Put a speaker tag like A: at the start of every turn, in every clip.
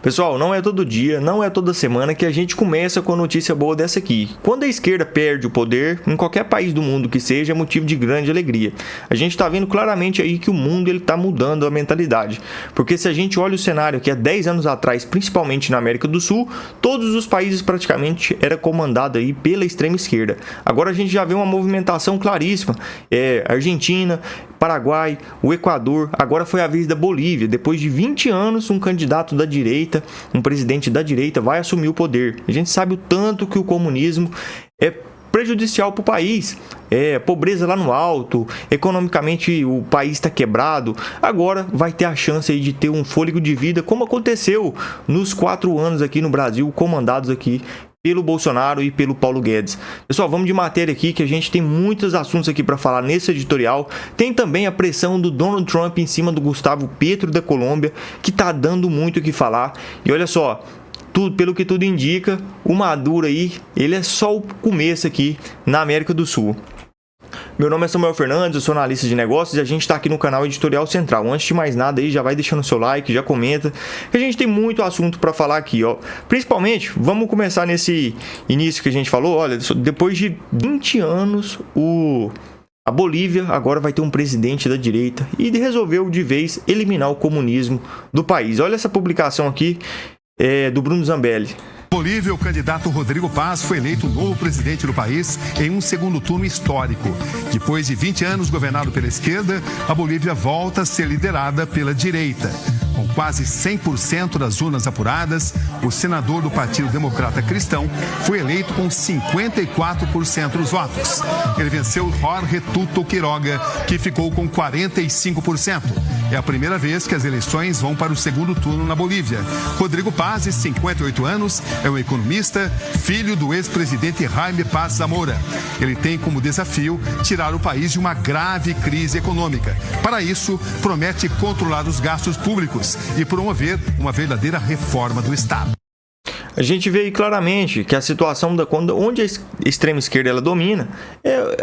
A: Pessoal, não é todo dia, não é toda semana que a gente começa com a notícia boa dessa aqui. Quando a esquerda perde o poder, em qualquer país do mundo que seja, é motivo de grande alegria. A gente está vendo claramente aí que o mundo está mudando a mentalidade. Porque se a gente olha o cenário que há 10 anos atrás, principalmente na América do Sul, todos os países praticamente eram comandados aí pela extrema esquerda. Agora a gente já vê uma movimentação claríssima. Argentina, Paraguai, o Equador, agora foi a vez da Bolívia. Depois de 20 anos, um candidato da direita, um presidente da direita vai assumir o poder. A gente sabe o tanto que o comunismo é prejudicial para o país. Pobreza lá no alto, economicamente o país está quebrado. Agora vai ter a chance aí de ter um fôlego de vida, como aconteceu nos 4 anos aqui no Brasil, comandados aqui pelo Bolsonaro e pelo Paulo Guedes. Pessoal, vamos de matéria aqui, que a gente tem muitos assuntos aqui para falar nesse editorial. Tem também a pressão do Donald Trump em cima do Gustavo Petro da Colômbia, que tá dando muito o que falar. E olha só, pelo que tudo indica, o Maduro aí, ele é só o começo aqui na América do Sul. Meu nome é Samuel Fernandes, eu sou analista de negócios e a gente está aqui no canal Editorial Central. Antes de mais nada aí, já vai deixando seu like, já comenta, que a gente tem muito assunto para falar aqui, ó. Principalmente, vamos começar nesse início que a gente falou. Olha, depois de 20 anos, a Bolívia agora vai ter um presidente da direita e resolveu de vez eliminar o comunismo do país. Olha essa publicação aqui do Bruno Zambelli.
B: Bolívia, o candidato Rodrigo Paz foi eleito novo presidente do país em um segundo turno histórico. Depois de 20 anos governado pela esquerda, a Bolívia volta a ser liderada pela direita. Com quase 100% das urnas apuradas, o senador do Partido Democrata Cristão foi eleito com 54% dos votos. Ele venceu Jorge Tuto Quiroga, que ficou com 45%. É a primeira vez que as eleições vão para o segundo turno na Bolívia. Rodrigo Paz, de 58 anos, é um economista, filho do ex-presidente Jaime Paz Zamora. Ele tem como desafio tirar o país de uma grave crise econômica. Para isso, promete controlar os gastos públicos e promover uma verdadeira reforma do Estado.
A: A gente vê aí claramente que a situação onde a extrema esquerda ela domina,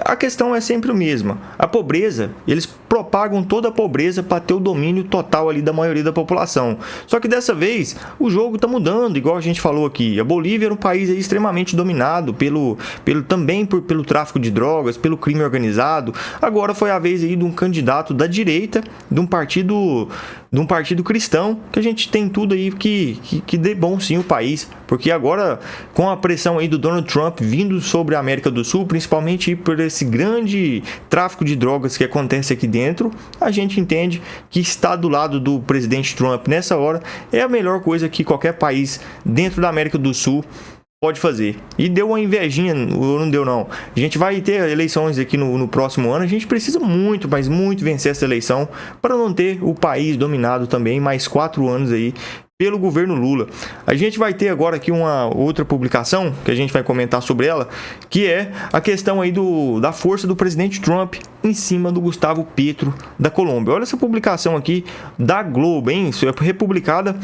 A: a questão é sempre a mesma. A pobreza, eles propagam toda a pobreza para ter o domínio total ali da maioria da população. Só que dessa vez o jogo está mudando, igual a gente falou aqui. A Bolívia era um país aí extremamente dominado pelo tráfico de drogas, pelo crime organizado. Agora foi a vez aí de um candidato da direita, de um partido cristão, que a gente tem tudo aí que dê bom sim o país. Porque agora, com a pressão aí do Donald Trump vindo sobre a América do Sul, principalmente por esse grande tráfico de drogas que acontece aqui dentro, a gente entende que estar do lado do presidente Trump nessa hora é a melhor coisa que qualquer país dentro da América do Sul pode fazer. E deu uma invejinha, ou não deu não. A gente vai ter eleições aqui no próximo ano, a gente precisa muito, mas muito vencer essa eleição para não ter o país dominado também mais 4 anos aí pelo governo Lula. A gente vai ter agora aqui uma outra publicação que a gente vai comentar sobre ela, que é a questão aí da força do presidente Trump em cima do Gustavo Petro da Colômbia. Olha essa publicação aqui da Globo, hein? Isso é republicada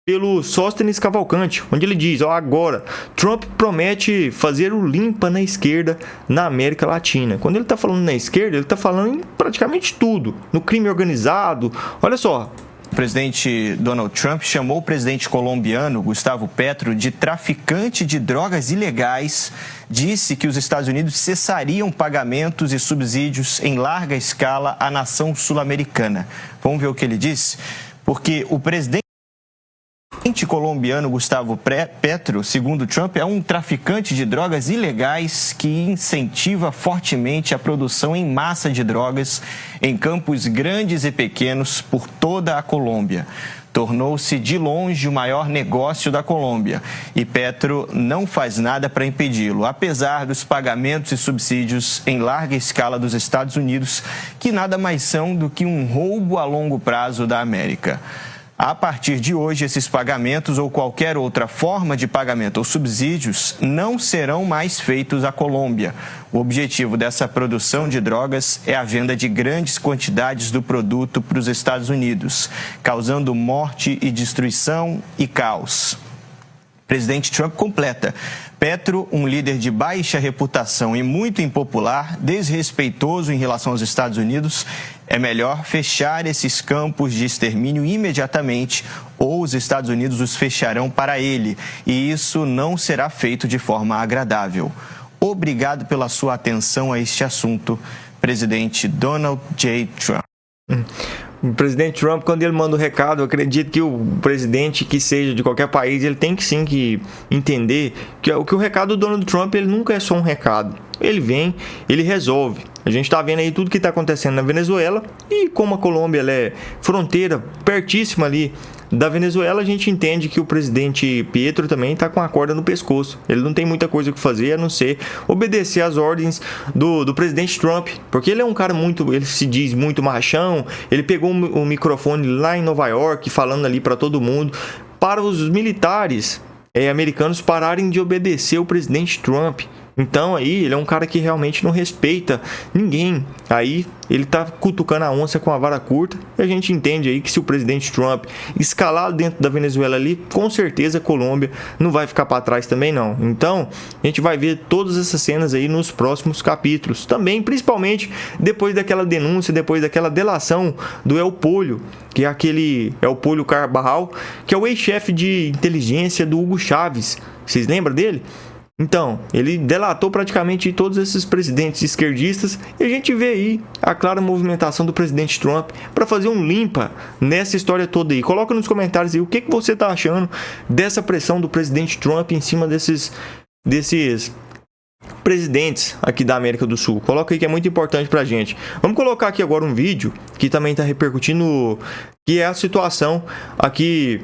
A: pelo Sóstenes Cavalcante, onde ele diz, agora, Trump promete fazer o limpa na esquerda na América Latina. Quando ele está falando na esquerda, ele está falando em praticamente tudo, no crime organizado. Olha só.
C: O presidente Donald Trump chamou o presidente colombiano Gustavo Petro de traficante de drogas ilegais, disse que os Estados Unidos cessariam pagamentos e subsídios em larga escala à nação sul-americana. Vamos ver o que ele disse? Porque o presidente colombiano Gustavo Petro, segundo Trump, é um traficante de drogas ilegais que incentiva fortemente a produção em massa de drogas em campos grandes e pequenos por toda a Colômbia. Tornou-se de longe o maior negócio da Colômbia e Petro não faz nada para impedi-lo, apesar dos pagamentos e subsídios em larga escala dos Estados Unidos, que nada mais são do que um roubo a longo prazo da América. A partir de hoje, esses pagamentos ou qualquer outra forma de pagamento ou subsídios não serão mais feitos à Colômbia. O objetivo dessa produção de drogas é a venda de grandes quantidades do produto para os Estados Unidos, causando morte e destruição e caos. Presidente Trump completa. Petro, um líder de baixa reputação e muito impopular, desrespeitoso em relação aos Estados Unidos, é melhor fechar esses campos de extermínio imediatamente ou os Estados Unidos os fecharão para ele, e isso não será feito de forma agradável. Obrigado pela sua atenção a este assunto, presidente Donald J. Trump.
A: O presidente Trump, quando ele manda o recado, eu acredito que o presidente que seja de qualquer país, ele tem que sim que entender que o recado do Donald Trump, ele nunca é só um recado. Ele vem, ele resolve. A gente está vendo aí tudo que está acontecendo na Venezuela, e como a Colômbia ela é fronteira pertíssima ali da Venezuela, a gente entende que o presidente Petro também está com a corda no pescoço. Ele não tem muita coisa que fazer a não ser obedecer às ordens do presidente Trump, porque ele é um cara ele se diz muito machão. Ele pegou o microfone lá em Nova York falando ali para todo mundo, para os militares americanos pararem de obedecer o presidente Trump. Então aí ele é um cara que realmente não respeita ninguém. Aí ele tá cutucando a onça com a vara curta, e a gente entende aí que se o presidente Trump escalar dentro da Venezuela ali, com certeza a Colômbia não vai ficar para trás também não. Então a gente vai ver todas essas cenas aí nos próximos capítulos. Também, principalmente depois daquela denúncia, depois daquela delação do El Pollo, que é aquele El Pollo Carvajal, que é o ex-chefe de inteligência do Hugo Chávez. Vocês lembram dele? Então, ele delatou praticamente todos esses presidentes esquerdistas, e a gente vê aí a clara movimentação do presidente Trump para fazer um limpa nessa história toda aí. Coloca nos comentários aí o que você está achando dessa pressão do presidente Trump em cima desses presidentes aqui da América do Sul. Coloca aí que é muito importante pra gente. Vamos colocar aqui agora um vídeo que também está repercutindo, que é a situação aqui.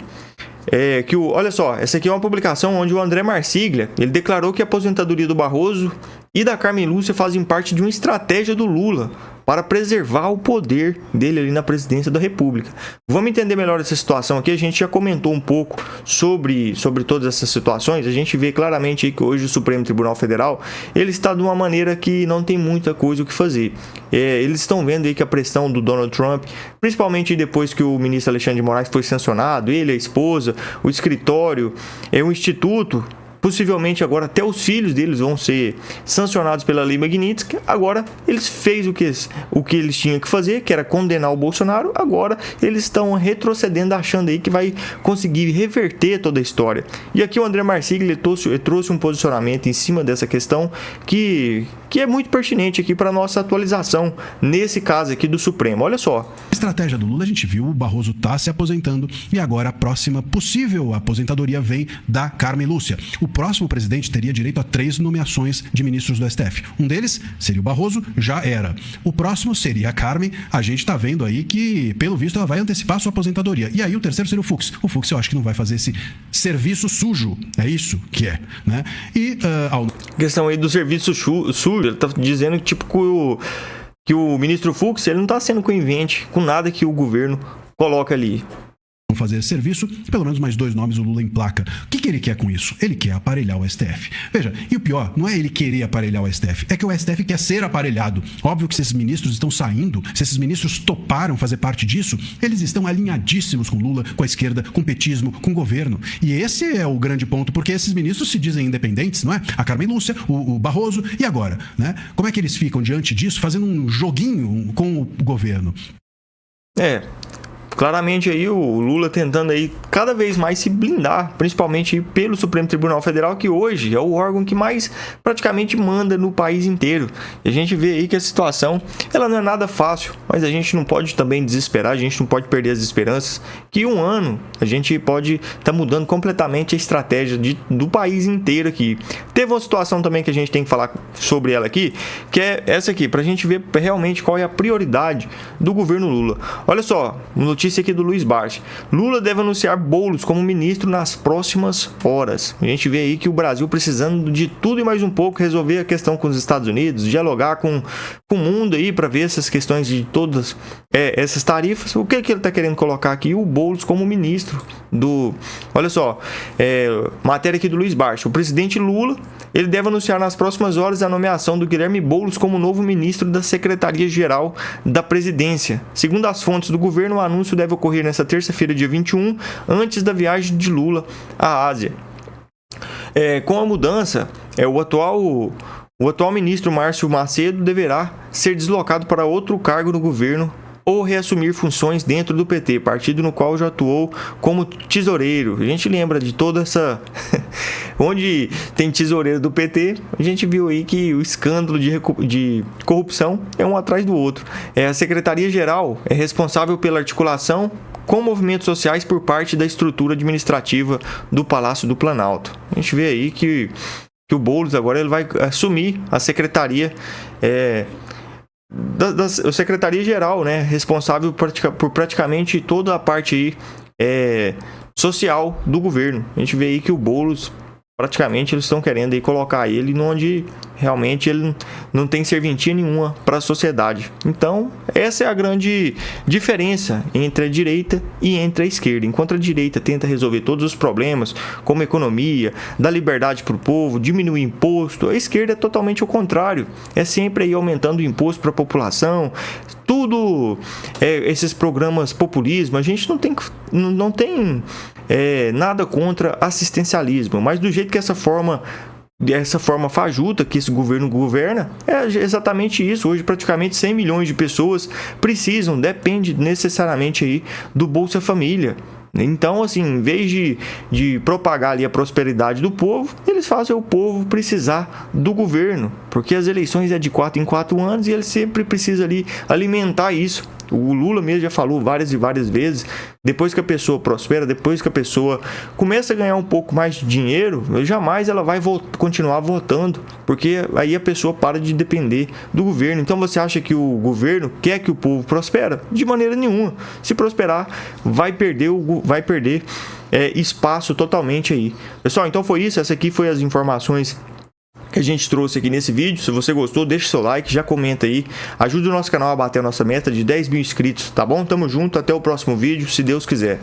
A: Olha só, essa aqui é uma publicação onde o André Marsiglia, ele declarou que a aposentadoria do Barroso e da Carmen Lúcia fazem parte de uma estratégia do Lula para preservar o poder dele ali na presidência da República. Vamos entender melhor essa situação aqui. A gente já comentou um pouco sobre todas essas situações. A gente vê claramente aí que hoje o Supremo Tribunal Federal ele está de uma maneira que não tem muita coisa o que fazer. Eles estão vendo aí que a pressão do Donald Trump, principalmente depois que o ministro Alexandre de Moraes foi sancionado, ele, a esposa, o escritório, o instituto, possivelmente agora até os filhos deles vão ser sancionados pela Lei Magnitsky. Agora eles fez o que eles tinham que fazer, que era condenar o Bolsonaro. Agora eles estão retrocedendo, achando aí que vai conseguir reverter toda a história. E aqui o André Marsiglia trouxe um posicionamento em cima dessa questão que é muito pertinente aqui para nossa atualização nesse caso aqui do Supremo. Olha só.
D: A estratégia do Lula, a gente viu, o Barroso está se aposentando, e agora a próxima possível aposentadoria vem da Carmen Lúcia. O próximo presidente teria direito a 3 nomeações de ministros do STF. Um deles seria o Barroso, já era. O próximo seria a Carmen. A gente está vendo aí que, pelo visto, ela vai antecipar a sua aposentadoria. E aí o terceiro seria o Fux. O Fux eu acho que não vai fazer esse serviço sujo. É isso que é, né? E
A: a questão aí do serviço sujo, ele tá dizendo que o ministro Fux ele não está sendo conivente com nada que o governo coloca ali.
D: Fazer serviço, pelo menos mais 2 nomes o Lula emplaca. O que ele quer com isso? Ele quer aparelhar o STF. Veja, e o pior, não é ele querer aparelhar o STF, é que o STF quer ser aparelhado. Óbvio que se esses ministros estão saindo, se esses ministros toparam fazer parte disso, eles estão alinhadíssimos com Lula, com a esquerda, com o petismo, com o governo. E esse é o grande ponto, porque esses ministros se dizem independentes, não é? A Carmen Lúcia, o Barroso, e agora? Né? Como é que eles ficam diante disso, fazendo um joguinho com o governo?
A: Claramente aí o Lula tentando aí cada vez mais se blindar, principalmente pelo Supremo Tribunal Federal, que hoje é o órgão que mais praticamente manda no país inteiro. E a gente vê aí que a situação ela não é nada fácil, mas a gente não pode também desesperar, a gente não pode perder as esperanças, que um ano a gente pode estar mudando completamente a estratégia do país inteiro aqui. Teve uma situação também que a gente tem que falar sobre ela aqui, que é essa aqui, pra gente ver realmente qual é a prioridade do governo Lula. Olha só, notícia aqui do Luiz Barsi. Lula deve anunciar Boulos como ministro nas próximas horas. A gente vê aí que o Brasil precisando de tudo e mais um pouco, resolver a questão com os Estados Unidos, dialogar com o mundo aí para ver essas questões de todas essas tarifas. O que ele está querendo colocar aqui? O Boulos como ministro do... Olha só, matéria aqui do Luiz Barsi. O presidente Lula, ele deve anunciar nas próximas horas a nomeação do Guilherme Boulos como novo ministro da Secretaria-Geral da Presidência. Segundo as fontes do governo, o anúncio deve ocorrer nesta terça-feira, dia 21, antes da viagem de Lula à Ásia. Com a mudança, o atual ministro Márcio Macedo deverá ser deslocado para outro cargo no governo ou reassumir funções dentro do PT, partido no qual já atuou como tesoureiro. A gente lembra de toda essa... Onde tem tesoureiro do PT, a gente viu aí que o escândalo de corrupção é um atrás do outro. A Secretaria-Geral é responsável pela articulação com movimentos sociais por parte da estrutura administrativa do Palácio do Planalto. A gente vê aí que o Boulos agora ele vai assumir a secretaria da Secretaria-Geral, né, responsável por praticamente toda a parte aí, social do governo. A gente vê aí que o Boulos, praticamente, eles estão querendo aí colocar ele onde realmente ele não tem serventia nenhuma para a sociedade. Então, essa é a grande diferença entre a direita e entre a esquerda. Enquanto a direita tenta resolver todos os problemas, como economia, dar liberdade para o povo, diminuir imposto, a esquerda é totalmente o contrário. É sempre aí aumentando o imposto para a população, tudo esses programas populismo. A gente não tem nada contra assistencialismo, mas do jeito que essa forma fajuta que esse governo governa, é exatamente isso. Hoje praticamente 100 milhões de pessoas depende necessariamente aí do Bolsa Família. Então, assim, em vez de propagar ali a prosperidade do povo, eles fazem o povo precisar do governo, porque as eleições é de 4 em 4 anos e ele sempre precisa ali alimentar isso. O Lula mesmo já falou várias e várias vezes, depois que a pessoa prospera, depois que a pessoa começa a ganhar um pouco mais de dinheiro, jamais ela vai continuar votando, porque aí a pessoa para de depender do governo. Então você acha que o governo quer que o povo prospere? De maneira nenhuma. Se prosperar, vai perder espaço totalmente aí. Pessoal, então foi isso. Essa aqui foi as informações que a gente trouxe aqui nesse vídeo. Se você gostou, deixa seu like, já comenta aí, ajuda o nosso canal a bater a nossa meta de 10 mil inscritos, tá bom? Tamo junto, até o próximo vídeo, se Deus quiser.